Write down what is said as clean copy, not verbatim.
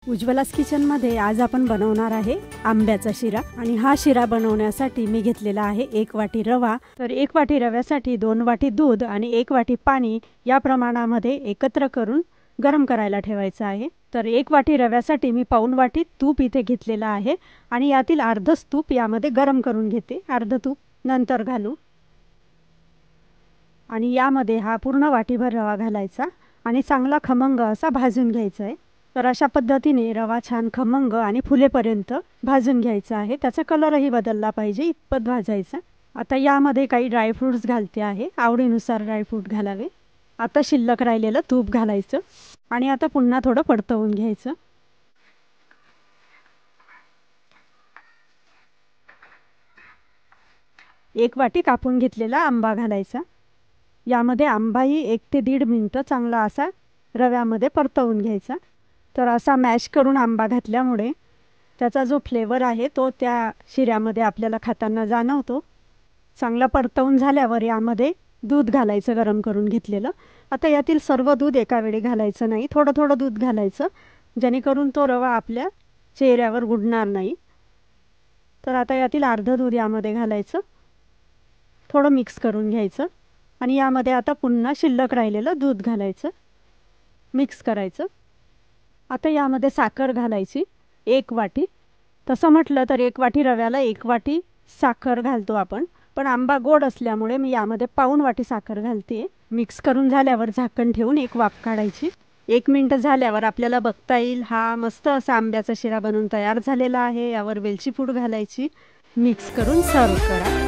उज्ज्वलास किचनमध्ये आज आपण बनवणार आहे आंब्याचा शिरा। आणि हा शिरा बनवण्यासाठी मी घेतलेला आहे 1 वाटी रवा। तर 1 वाटी रव्यासाठी 2 वाटी दूध आणि 1 वाटी पाणी या प्रमाणामध्ये एकत्र करून गरम करायला ठेवायचं आहे। तर 1 वाटी रव्यासाठी मी पाऊण वाटी तूप इथे घेतलेला आहे आणि यातील अर्धच तूप यामध्ये गरम करून घेते, अर्ध तूप नंतर घालू। आणि यामध्ये हा पूर्ण वाटीभर रवा घालायचा आणि चांगला खमंग असा भाजून घ्यायचा आहे। तर अशा पद्धतीने रवा छान खमंग आणि फुलेपर्यंत भाजून घ्यायचा आहे, त्याचा कलरही बदलला पाहिजे इतपत भाजायचा। आता यामध्ये काही ड्रायफ्रूट्स घालते आहे, आवडीनुसार ड्रायफ्रूट घालावे। आता शिल्लक राहिलेलं तूप घालायचं आणि आता पुन्हा थोडं परतवून घ्यायचं। एक वाटी कापून घेतलेला आंबा घालायचा। यामध्ये आंबाही 1 ते 1.5 मिनिटं चांगला असा रव्यामध्ये परतवून घ्यायचा। तर असा मॅश करून आंबा घातल्यामुळे त्याचा जो फ्लेवर आहे तो त्या शिऱ्यामध्ये आपल्याला खाताना जाणवतो। चांगला परतवून झाल्यावर यामध्ये दूध घालायचं गरम करून घेतलेलं। आता यातील सर्व दूध एका वेळी घालायचं नाही, थोडं थोडं दूध घालायचं, जेणेकरून तो रवा आपल्या चेहऱ्यावर उडणार नाही। तर आता यातील अर्ध दूध यामध्ये घालायचं, थोडं मिक्स करून घ्यायचं आणि यामध्ये आता पुन्हा शिल्लक राहिलेलं दूध घालायचं, मिक्स करायचं। आता यामध्ये साखर घालायची 1 वाटी। तसं म्हटलं तर 1 वाटी रव्याला 1 वाटी साखर घालतो आपण, पण आंबा गोड असल्यामुळे मी यामध्ये पाऊण वाटी साखर घालते। मिक्स करून झाल्यावर झाकण ठेवून एक वाफ काढायची। 1 मिनिट झाल्यावर आपल्याला बघता येईल हा मस्त असा आंब्याचा शिरा बनून तयार झालेला आहे। यावर वेलची पूड घालायची, मिक्स करून सर्व करा।